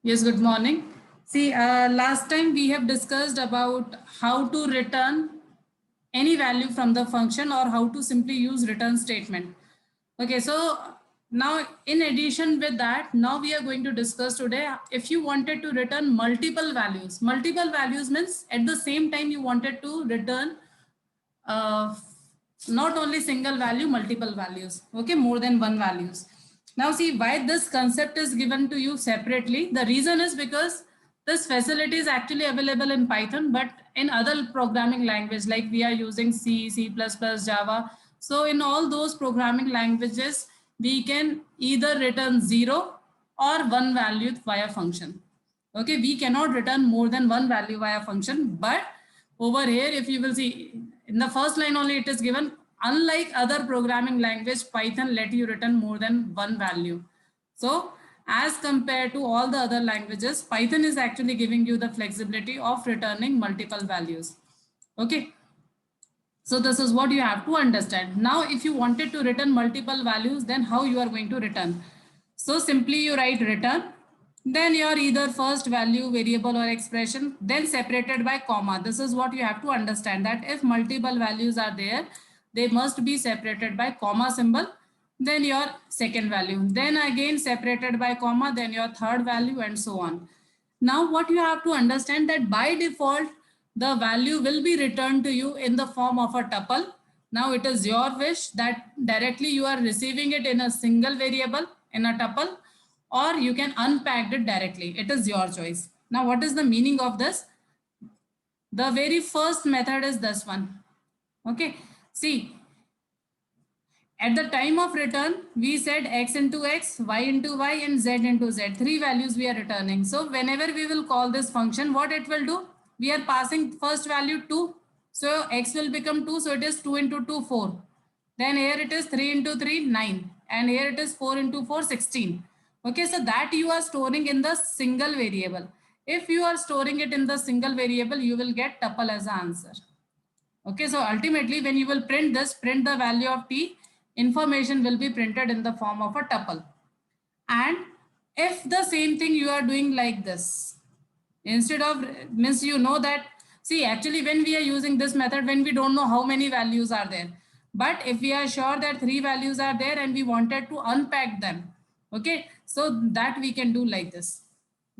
Yes, good morning. See, last time we have discussed about how to return any value from the function or how to simply use return statement. Okay, so now in addition with that, now we are going to discuss today if you wanted to return multiple values. Multiple values means at the same time you wanted to return uh, not only single value, multiple values, okay, more than one values. Now see why this concept is given to you separately. The reason is because this facility is actually available in Python, but in other programming language like we are using C, C++, Java. So in all those programming languages, we can either return zero or one value via function. Okay, we cannot return more than one value via function, but over here, if you will see in the first line only, it is given, unlike other programming language, Python let you return more than one value. So as compared to all the other languages, Python is actually giving you the flexibility of returning multiple values. Okay. So this is what you have to understand. Now, if you wanted to return multiple values, then how you are going to return? So simply you write return, then your either first value, variable or expression, then separated by comma. This is what you have to understand, that if multiple values are there, they must be separated by comma symbol, then your second value, then again separated by comma, then your third value, and so on. Now what you have to understand, that by default, the value will be returned to you in the form of a tuple. Now it is your wish that directly you are receiving it in a single variable in a tuple, or you can unpack it directly. It is your choice. Now what is the meaning of this? The very first method is this one. Okay. See, at the time of return, we said x into x, y into y, and z into z. Three values we are returning. So whenever we will call this function, what it will do? We are passing first value 2. So x will become 2. So it is 2 into 2, 4. Then here it is 3 into 3, 9. And here it is 4 into 4, 16. Okay, so that you are storing in the single variable. If you are storing it in the single variable, you will get tuple as an answer. Okay, so ultimately when you will print this, print the value of t, information will be printed in the form of a tuple. And if the same thing you are doing like this, instead of, means you know that, see actually when we are using this method, when we don't know how many values are there, but if we are sure that three values are there and we wanted to unpack them, okay, so that we can do like this,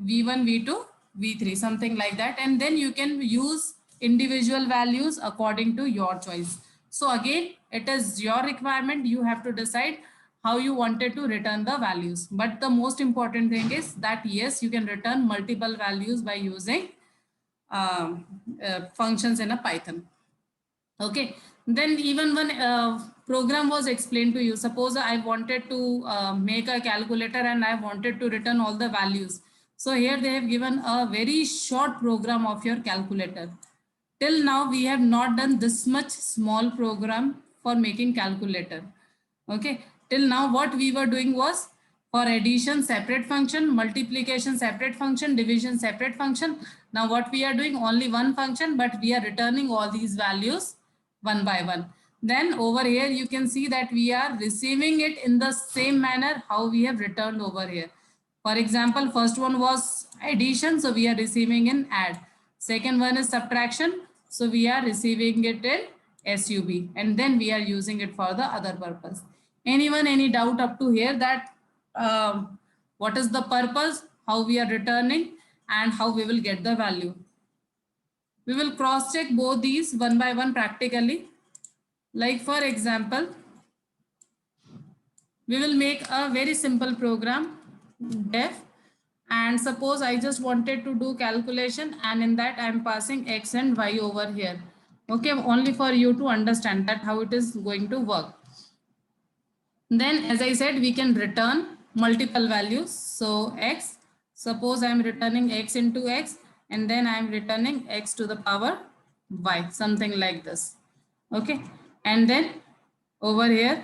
v1, v2, v3, something like that, and then you can use individual values according to your choice. So again, it is your requirement. You have to decide how you wanted to return the values. But the most important thing is that yes, you can return multiple values by using functions in a Python. Okay, then even when program was explained to you, suppose I wanted to make a calculator and I wanted to return all the values. So here they have given a very short program of your calculator. Till now we have not done this much small program for making calculator. Okay, till now what we were doing was, for addition separate function, multiplication separate function, division separate function. Now what we are doing, only one function, but we are returning all these values one by one. Then over here you can see that we are receiving it in the same manner how we have returned over here. For example, first one was addition, so we are receiving in add. Second one is subtraction, so we are receiving it in sub, and then we are using it for the other purpose. Anyone, any doubt up to here that what is the purpose, how we are returning, and how we will get the value? We will cross check both these one by one practically. Like for example, we will make a very simple program, def, and suppose I just wanted to do calculation, and in that I am passing x and y over here. Okay, only for you to understand that how it is going to work. Then as I said, we can return multiple values. So x, suppose I am returning x into x, and then I am returning x to the power y, something like this. Okay, and then over here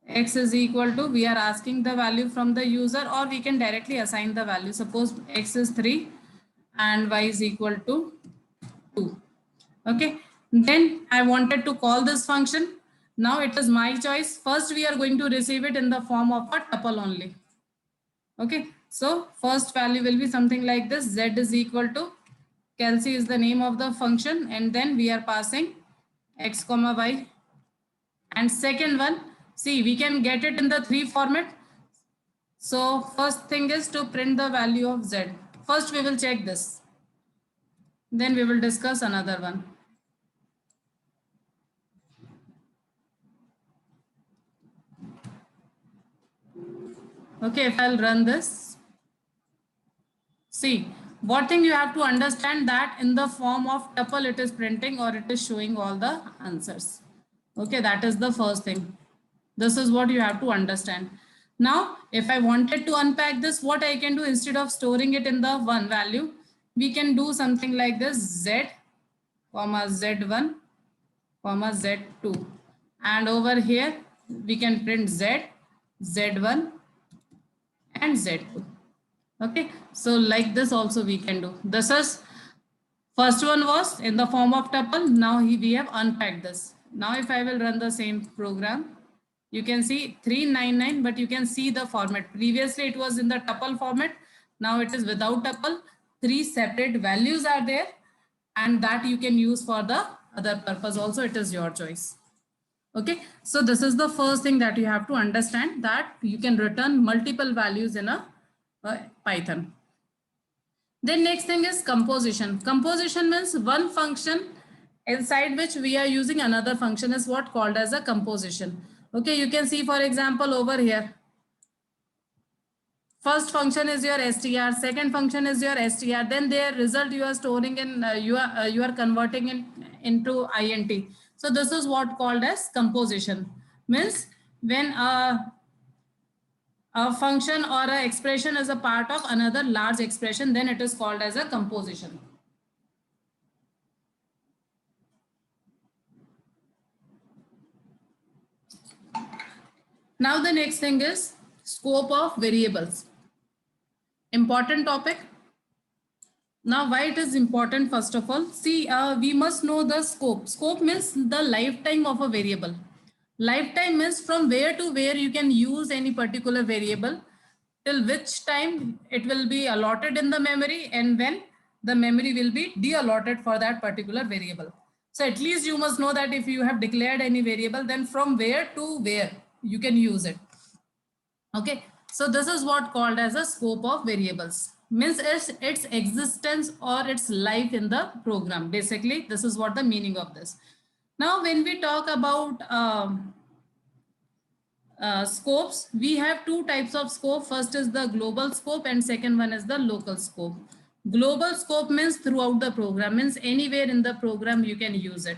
x is equal to, we are asking the value from the user, or we can directly assign the value. Suppose x is 3 and y is equal to 2. Okay, then I wanted to call this function. Now it is my choice. First we are going to receive it in the form of a tuple only. Okay, So first value will be something like this. Z is equal to, Kelsey is the name of the function, and then we are passing x comma y. And second one, see, we can get it in the 3 format. So first thing is to print the value of z. First we will check this. Then we will discuss another one. Okay, if I'll run this. See, what thing you have to understand, that in the form of tuple it is printing or it is showing all the answers. Okay, that is the first thing. This is what you have to understand. Now, if I wanted to unpack this, what I can do, instead of storing it in the one value, we can do something like this: z, comma z1, comma z2. And over here, we can print z, z1, and z2. Okay, so like this also we can do. This is, first one was in the form of tuple. Now we have unpacked this. Now if I will run the same program, you can see 399, but you can see the format. Previously it was in the tuple format. Now it is without tuple. 3 separate values are there, and that you can use for the other purpose also. It is your choice. Okay, so this is the first thing that you have to understand, that you can return multiple values in a Python. Then next thing is composition. Composition means one function inside which we are using another function is what called as a composition. Okay, you can see for example over here. First function is your str, second function is your str, then their result you are storing in, you are converting it into int. So this is what called as composition. Means when a function or a expression is a part of another large expression, then it is called as a composition. Now the next thing is scope of variables. Important topic. Now why it is important, first of all, see, we must know the scope. Scope means the lifetime of a variable. Lifetime means from where to where you can use any particular variable, till which time it will be allotted in the memory, and when the memory will be de-allotted for that particular variable. So at least you must know that if you have declared any variable, then from where to where you can use it. Okay, so this is what called as a scope of variables. Means its existence or its life in the program. Basically, this is what the meaning of this. Now, when we talk about scopes, we have two types of scope. First is the global scope and second one is the local scope. Global scope means throughout the program, means anywhere in the program you can use it.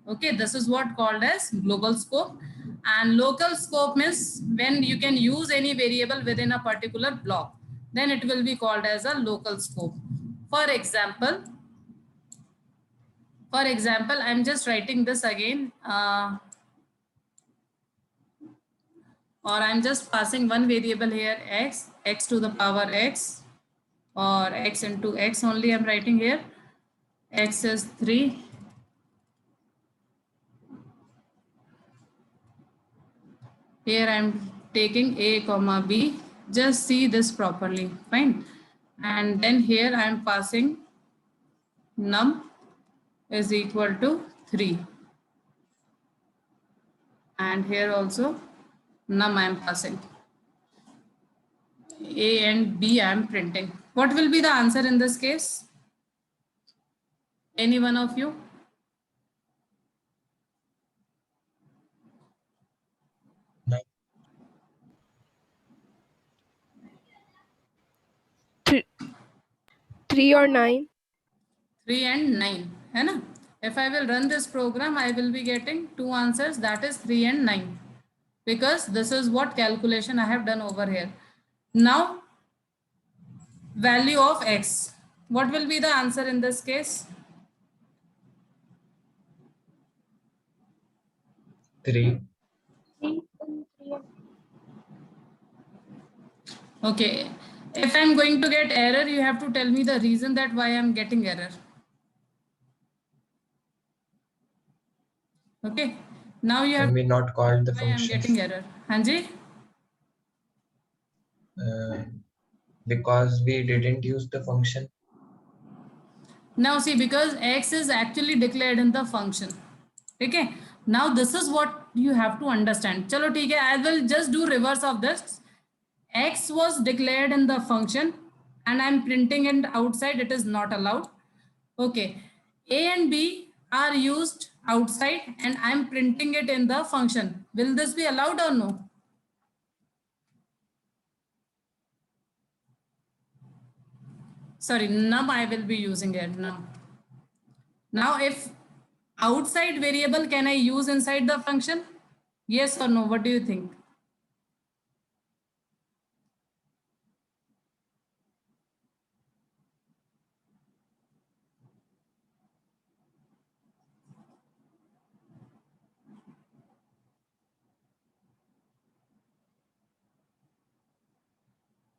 Okay, this is what called as global scope. And local scope means when you can use any variable within a particular block, then it will be called as a local scope. For example, I'm just writing this again, or I'm just passing one variable here, x to the power x, or x into x only I'm writing here. X is 3. Here I'm taking a comma b. Just see this properly, fine. And then here I'm passing num is equal to 3. And here also num I'm passing. A and B I'm printing. What will be the answer in this case? Any one of you? Three or 9. 3 and 9, है ना? If I will run this program, I will be getting two answers, that is 3 and 9, because this is what calculation I have done over here. Now, value of x. What will be the answer in this case? 3. Okay. If I'm going to get error, you have to tell me the reason that why I'm getting error. Okay. Now you have. Can we not call the why I'm function? getting error. Hanji? Because we didn't use the function. Now see, because x is actually declared in the function. Okay, now this is what you have to understand. Chalo theek hai, I will just do reverse of this. X was declared in the function and I'm printing it outside, it is not allowed. Okay, A and B are used outside and I'm printing it in the function. Will this be allowed or no? Sorry, num I will be using it now. Now if outside variable can I use inside the function? Yes or no? What do you think?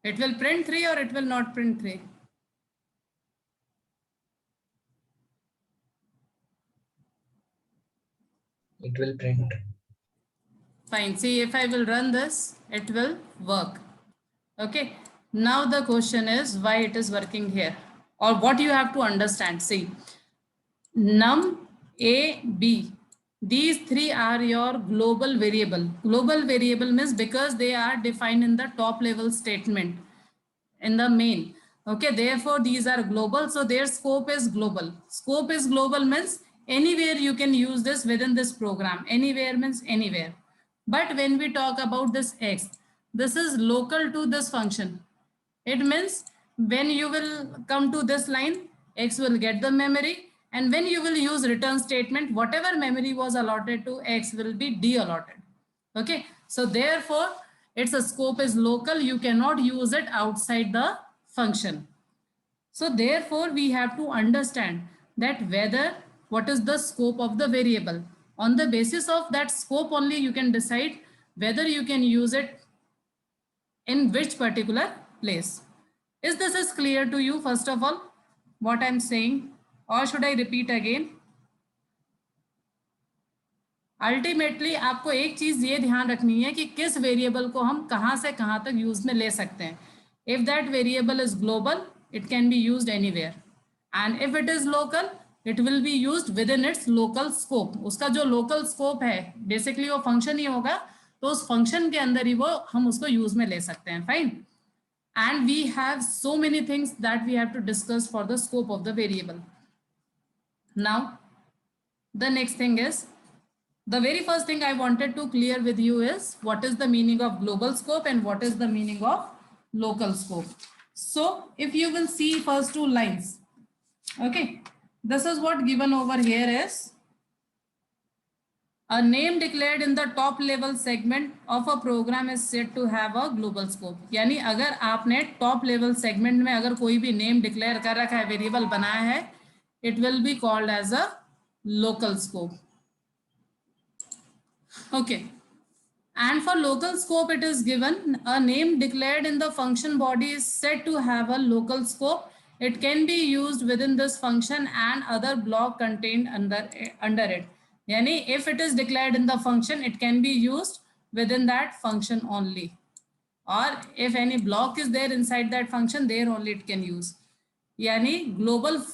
It will print 3 or it will not print 3? It will print. Fine. See, if I will run this, it will work. Okay. Now the question is why it is working here or what you have to understand. See, num, A, B. These three are your global variable. Global variable means because they are defined in the top level statement in the main. Okay, therefore these are global, so their scope is global. Scope is global means anywhere you can use this within this program. Anywhere means anywhere. But when we talk about this x, this is local to this function. It means when you will come to this line, x will get the memory, and when you will use return statement, whatever memory was allotted to x will be de-allotted. Okay, so therefore its scope is local, you cannot use it outside the function. So therefore we have to understand that whether what is the scope of the variable. On the basis of that scope only you can decide whether you can use it in which particular place. Is this is clear to you first of all what I'm saying, or should I repeat again? Ultimately आपको एक चीज ये ध्यान रखनी है कि किस variable को हम कहां से कहां तक यूज में ले सकते हैं. If that variable is global it can be used anywhere and if it is local it will be used with in its local scope. उसका जो लोकल स्कोप है बेसिकली वो फंक्शन ही होगा, तो उस फंक्शन के अंदर ही वो हम उसको यूज में ले सकते हैं. Fine. And we have so many things that we have to discuss for the scope of the variable. Now, the next thing is, the very first thing I wanted to clear with you is what is the meaning of global scope and what is the meaning of local scope. So, if you will see first two lines, okay, this is what given over here is a name declared in the top level segment of a program is said to have a global scope. यानी अगर आपने top level segment में अगर कोई भी name declare कर रखा है, variable बनाया है, it will be called as a local scope. Okay. And for local scope, it is given a name declared in the function body is said to have a local scope. It can be used within this function and other block contained under it. Yani if it is declared in the function, it can be used within that function only. Or if any block is there inside that function, there only it can use. Yani global,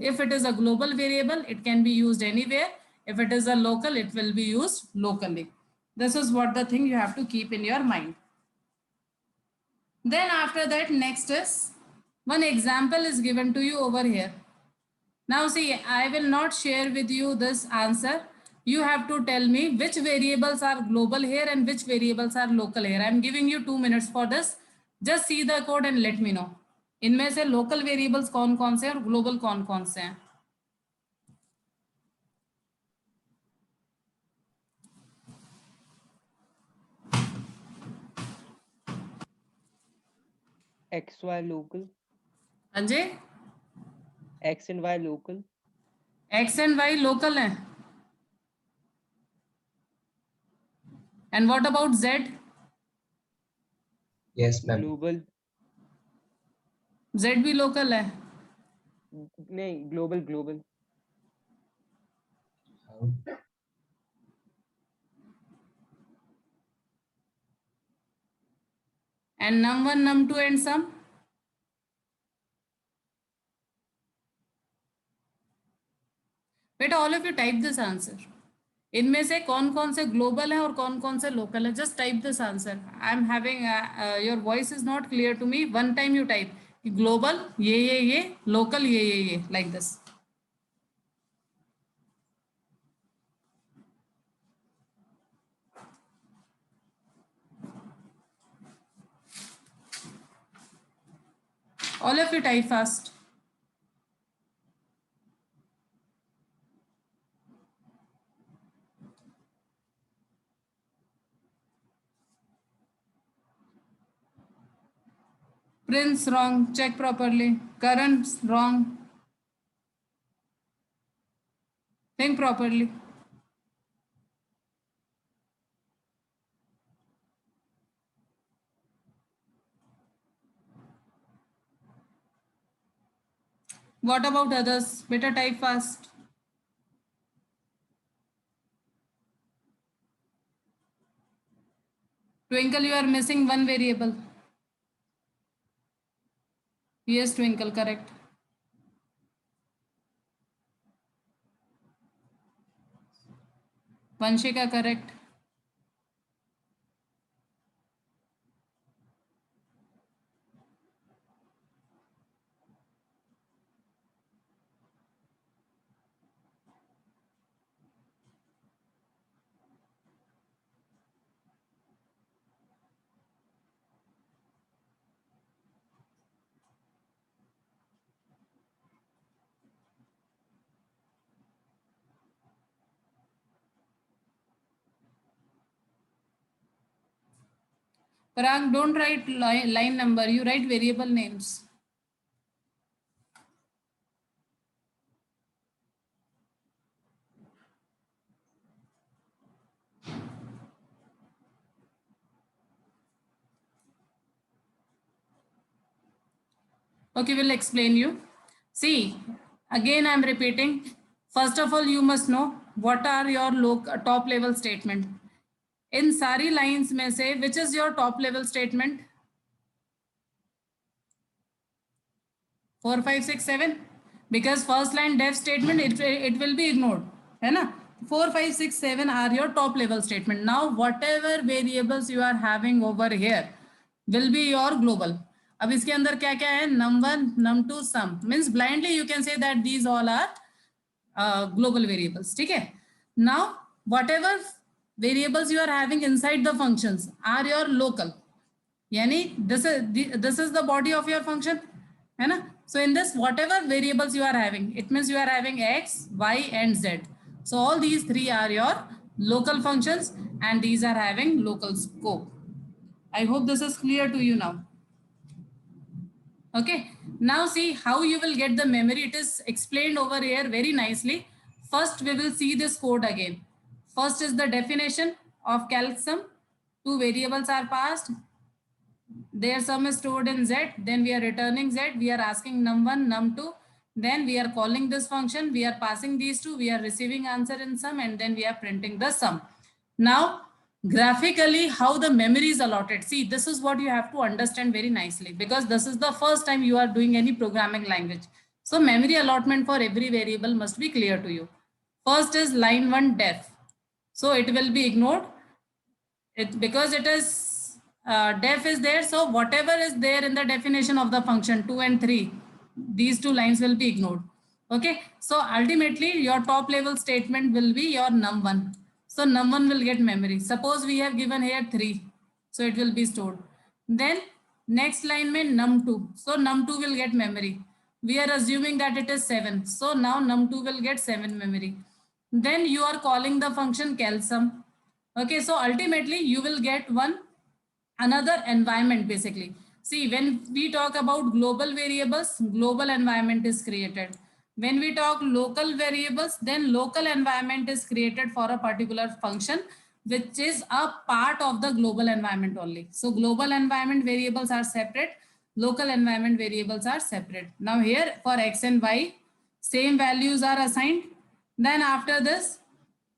if it is a global variable, it can be used anywhere. If it is a local, it will be used locally. This is what the thing you have to keep in your mind. Then after that, next is one example is given to you over here. Now see, I will not share with you this answer. You have to tell me which variables are global here and which variables are local here. I am giving you 2 minutes for this. Just see the code and let me know. इनमें से local variables कौन कौन से हैं और global कौन कौन से हैं. X, Y local. Anjay, X and Y local. X and Y local हैं. And what about Z? Yes, ma'am. Global. Z भी local है. नहीं, global, global. How? And num1, num2 and sum? बेटा all of you type this answer. इनमें से कौन कौन से ग्लोबल है और कौन कौन से लोकल है. Just type this answer. I am having your voice is not clear to me. One time you type global ये लोकल ये like this. All of you type fast. Prince wrong. Check properly. Karan wrong. Think properly. What about others? Better type fast. Twinkle, you are missing one variable. Yes, Twinkle, correct. Vanshika, correct. Parag, don't write line number. You write variable names. Okay, we'll explain you. See, again I'm repeating. First of all, you must know what are your top level statement. In सारी lines में से which is your top level statement? 4, 5, 6, 7. Because first line def statement it will be ignored, है ना? 4, 5, 6, 7 are your top level statement. Now whatever variables you are having over here will be your global. अब इसके अंदर क्या क्या है? num1, num2, sum. Means blindly you can say that these all are global variables. ठीक है? Now whatever variables you are having inside the functions are your local. यानी this is the body of your function, है ना? So in this whatever variables you are having, it means you are having x, y and z. So all these three are your local functions and these are having local scope. I hope this is clear to you now. Okay, now see how you will get the memory. It is explained over here very nicely. First, we will see this code again. First is the definition of calc sum. Two variables are passed. Their sum is stored in z. Then we are returning z. We are asking num1, num2. Then we are calling this function. We are passing these two. We are receiving answer in sum and then we are printing the sum. Now, graphically how the memory is allotted. See, this is what you have to understand very nicely because this is the first time you are doing any programming language. So memory allotment for every variable must be clear to you. First is line 1 def. So it will be ignored because it is def is there. So whatever is there in the definition of the function 2 and 3, these two lines will be ignored. Okay. So ultimately your top level statement will be your num1. So num1 will get memory. Suppose we have given here 3. So it will be stored. Then next line mein num2. So num2 will get memory. We are assuming that it is 7. So now num2 will get 7 memory. Then you are calling the function calsum. Okay. So ultimately you will get another environment basically. See, when we talk about global variables, global environment is created. When we talk local variables, then local environment is created for a particular function, which is a part of the global environment only. So global environment variables are separate. Local environment variables are separate. Now here for x and y, same values are assigned. Then after this,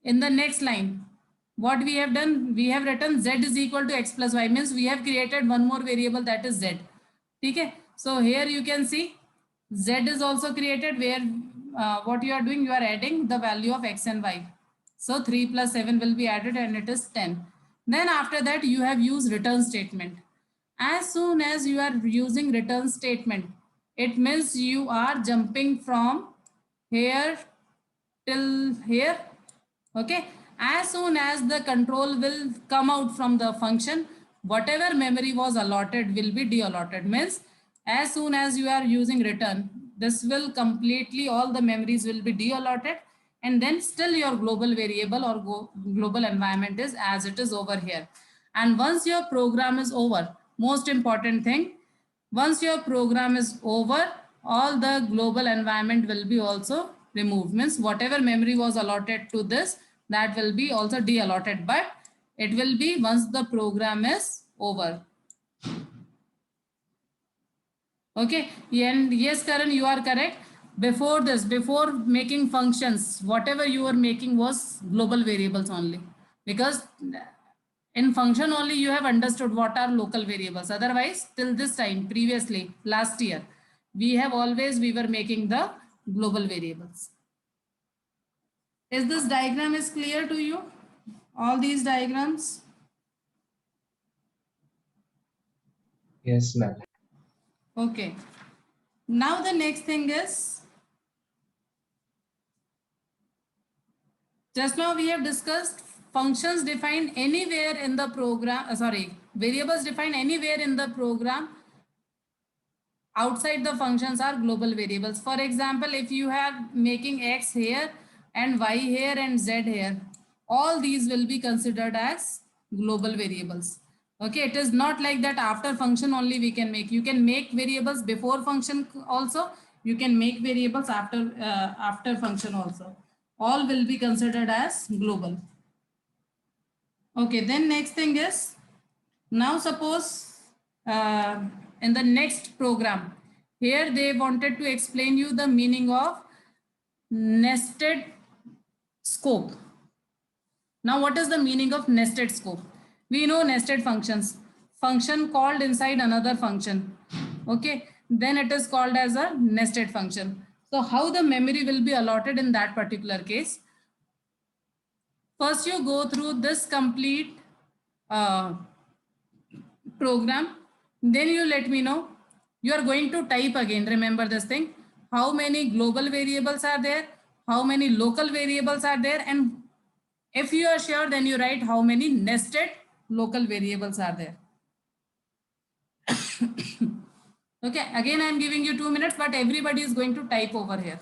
in the next line, what we have done, we have written z is equal to x plus y, means we have created one more variable that is z. Okay. So here you can see z is also created where what you are doing, you are adding the value of x and y. So 3 plus 7 will be added and it is 10. Then after that, you have used return statement. As soon as you are using return statement, it means you are jumping from here till here. Okay. As soon as the control will come out from the function, whatever memory was allotted will be de-allotted. Means as soon as you are using return, this will completely, all the memories will be de-allotted, and then still your global variable or global environment is as it is over here. And once your program is over, most important thing, once your program is over, all the global environment will be also removed. Means whatever memory was allotted to this, that will be also de-allotted, but it will be once the program is over. Okay, and yes, Karan, you are correct. Before this, before making functions, whatever you were making was global variables only, because in function only you have understood what are local variables. Otherwise, till this time, previously, last year, we were making the global variables. Is this diagram is clear to you? All these diagrams? Yes, ma'am. Okay. Now the next thing is, just now we have discussed functions defined anywhere in the program, variables defined anywhere in the program outside the functions are global variables. For example, if you have making x here and y here and z here, all these will be considered as global variables. Okay, it is not like that after function only we can make. You can make variables before function also. You can make variables after function also. All will be considered as global. Okay, then next thing is, now suppose in the next program, here they wanted to explain you the meaning of nested scope. Now what is the meaning of nested scope? We know nested functions. Function called inside another function. Okay, then it is called as a nested function. So how the memory will be allotted in that particular case? First you go through this complete uh, program, then you let me know. You are going to type again, remember this thing, how many global variables are there, how many local variables are there, and if you are sure, then you write how many nested local variables are there. Okay, again I am giving you 2 minutes, but everybody is going to type over here.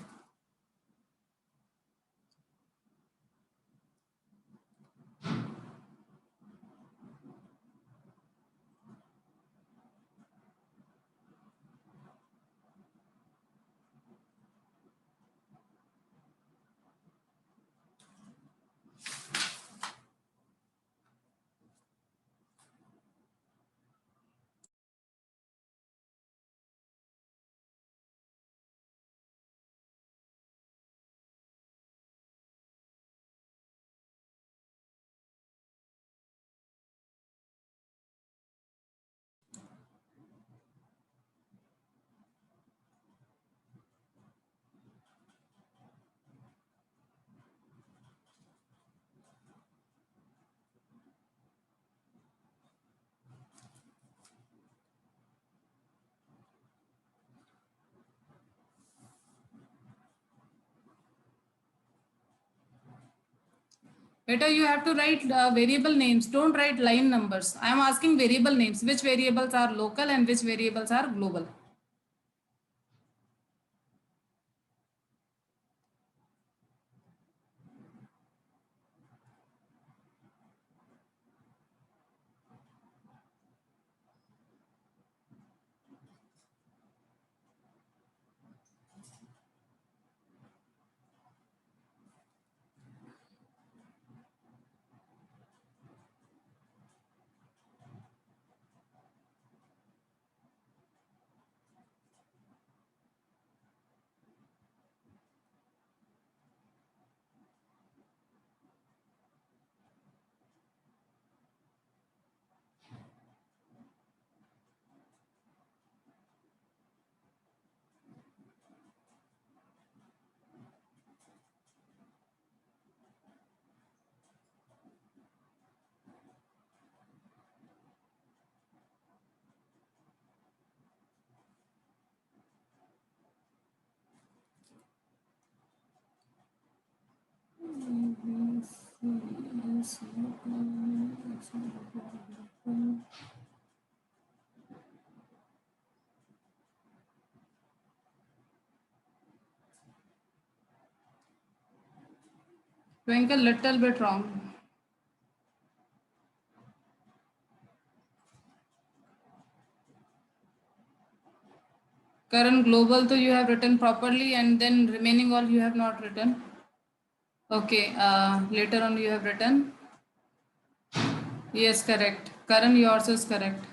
Better you have to write variable names. Don't write line numbers. I am asking variable names. Which variables are local and which variables are global? Doing a little bit wrong. Current global, so you have written properly, and then remaining all you have not written. Okay, later on you have written. Yes, correct. Current yours is correct.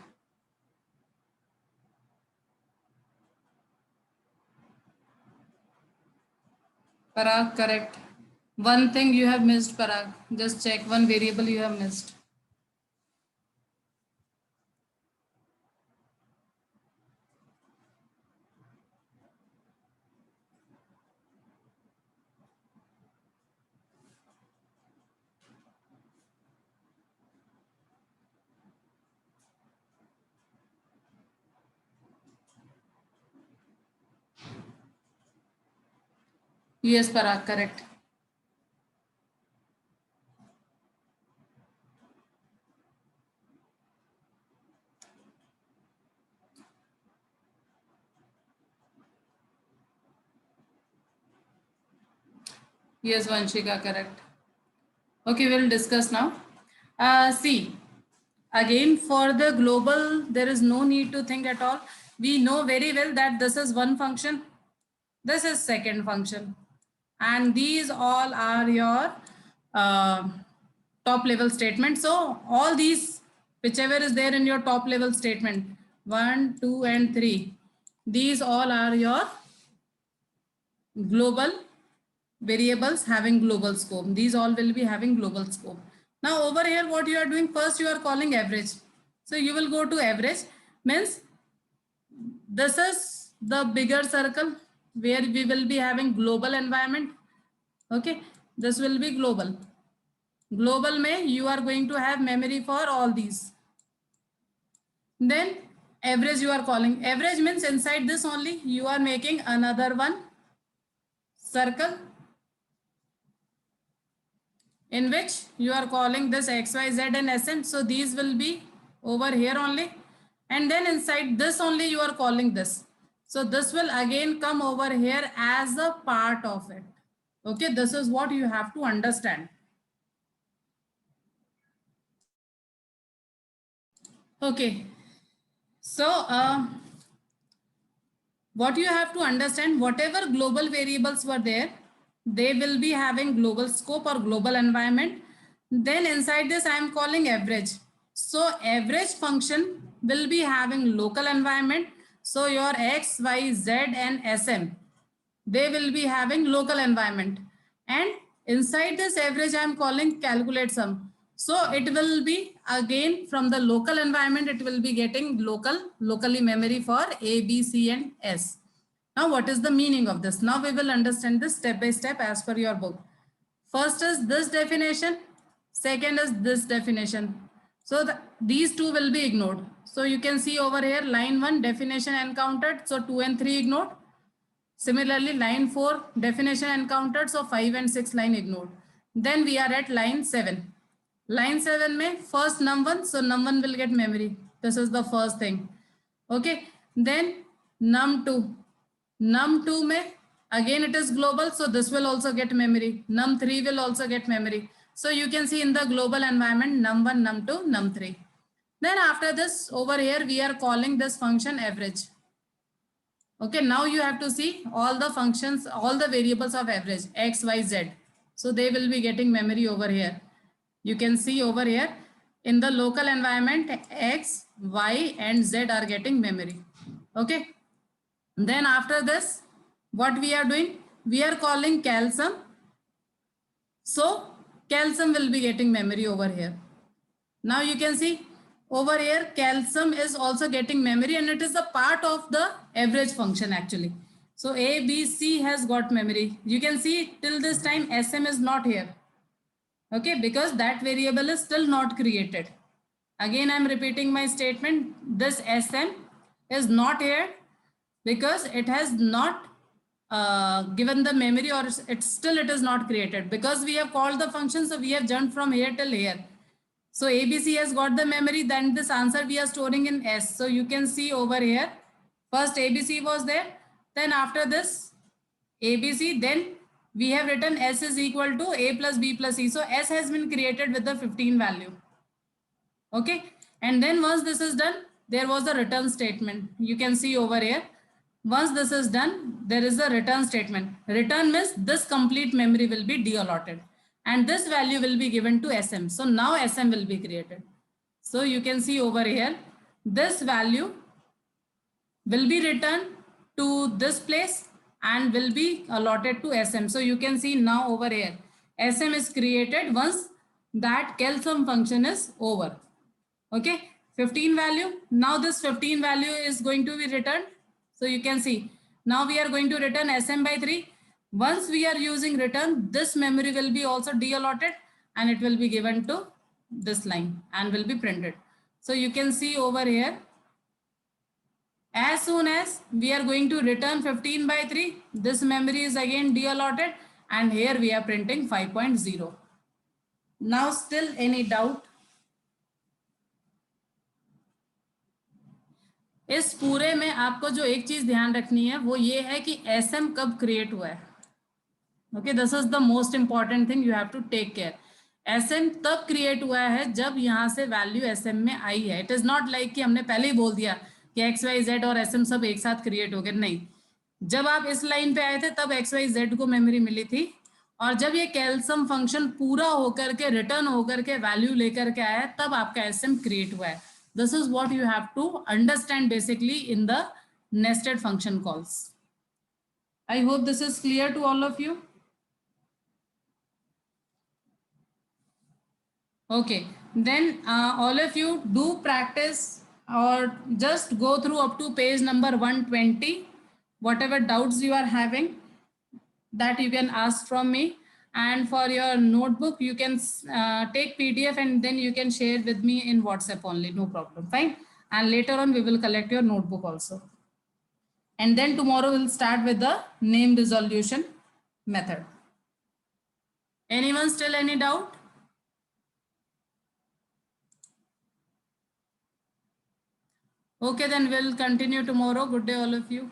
Parag, correct. One thing you have missed, Parag. Just check one variable you have missed. Yes, Parag, correct. Yes, Vanshika, correct. Okay, we'll discuss now. See, again, for the global, there is no need to think at all. We know very well that this is one function, this is second function, and these all are your top level statement. So all these, whichever is there in your top level statement, 1, 2, and 3, these all are your global variables having global scope. These all will be having global scope. Now over here, what you are doing, first you are calling average. So you will go to average, means this is the bigger circle where we will be having global environment. Okay, this will be global. Global may you are going to have memory for all these. Then average you are calling. Average means inside this only you are making another one circle in which you are calling this x, y, z and sn. So these will be over here only. And then inside this only you are calling this. So this will again come over here as a part of it. Okay, this is what you have to understand. Okay, so what you have to understand, whatever global variables were there, they will be having global scope or global environment. Then inside this I am calling average. So average function will be having local environment. So your x, y, z and sm, they will be having local environment. And inside this average I am calling calculate sum. So it will be again from the local environment, it will be getting locally memory for A, B, C and S. Now what is the meaning of this? Now we will understand this step by step as per your book. First is this definition, second is this definition. So these two will be ignored. So you can see over here line 1 definition encountered, so 2 and 3 ignored. Similarly, line 4 definition encountered, so 5 and 6 line ignored. Then we are at line 7. Line 7 mein first num1, so num1 will get memory. This is the first thing. Okay. Then num2. Num2 mein again it is global, so this will also get memory. Num3 will also get memory. So you can see in the global environment num1, num2, num3. Then after this over here we are calling this function average. Okay, now you have to see all the functions, all the variables of average, x, y, z. So they will be getting memory over here. You can see over here in the local environment, x, y, and z are getting memory. Okay. Then after this, what we are doing? We are calling calsum. So calsum will be getting memory over here. Now you can see over here calsum is also getting memory and it is a part of the average function actually. So A, B, C has got memory. You can see till this time SM is not here. Okay, because that variable is still not created. Again, I'm repeating my statement. This SM is not here because it has not given the memory, or it is not created because we have called the function. So we have jumped from here till here. So ABC has got the memory, then this answer we are storing in S. So you can see over here, first ABC was there, then after this ABC, then we have written S is equal to A plus B plus C. So S has been created with the 15 value. Okay. And then once this is done, there was a return statement. You can see over here. Once this is done, there is a return statement. Return means this complete memory will be de-allotted and this value will be given to SM. So now SM will be created. So you can see over here, this value will be returned to this place and will be allotted to SM. So you can see now over here, SM is created once that cal-sum function is over. Okay, 15 value. Now this 15 value is going to be returned. So you can see now we are going to return SM by 3. Once we are using return, this memory will be also de-allotted and it will be given to this line and will be printed. So you can see over here, as soon as we are going to return 15 by 3, this memory is again de-allotted and here we are printing 5.0. Now still any doubt? इस पूरे में आपको जो एक चीज ध्यान रखनी है वो ये है कि SM कब क्रिएट हुआ है. Okay, this is the most important thing, you have to take care. SM तब क्रिएट हुआ है जब यहाँ से वैल्यू SM में आई है. इट इज नॉट लाइक कि हमने पहले ही बोल दिया कि XYZ और SM सब एक साथ क्रिएट हो गए. नहीं, जब आप इस लाइन पे आए थे तब XYZ को मेमोरी मिली थी और जब ये cal-sum फंक्शन पूरा होकर के रिटर्न होकर के वैल्यू लेकर के आया तब आपका SM क्रिएट हुआ है. This is what you have to understand basically in the nested function calls. I hope this is clear to all of you. Okay, then all of you do practice or just go through up to page number 120. Whatever doubts you are having, that you can ask from me. And for your notebook, you can take PDF and then you can share with me in WhatsApp only, no problem, fine. And later on, we will collect your notebook also. And then tomorrow we'll start with the name resolution method. Anyone still any doubt? Okay, then we'll continue tomorrow. Good day, all of you.